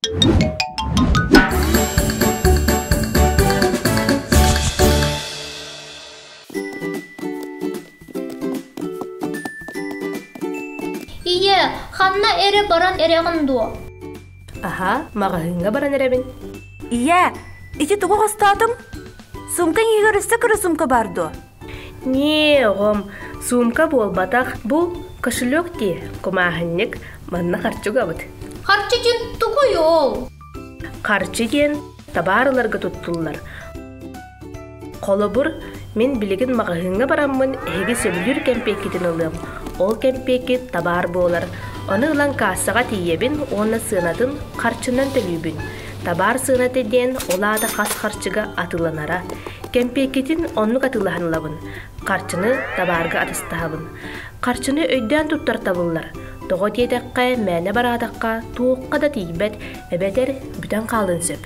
Iye, hanna ere baran ereğin du. Aha, mağahınga baran erebin. Iya, iki tuğu hostatım. Sumkan yigiriste kırı sumka bardu. Не, оғым, сумка болбатақ, бұл кошелек де, комахынник, манна харчу габыт. Harçı cin tuğu yol. Қарчы ген табарыларға туттулар. Қолыбыр, мен білеген мағahınга бараммын, әге сөбілер кәмпекетін ылым. Ол кәмпекет табар болар. Оны ылан кассаға тиебін, оны сынатын қарчынан төлүбін. Табар сынат еден, олада қас қарчыға атыланара. Кәмпекетін онлық атылағанлабын. Қарчыны табарға атыстағабын. Қарчыны өйден туттар табылар. Тоғы тедаққа, мәні барадаққа, туыққа да тейбәт, әбәтер бүтін қалын сөп.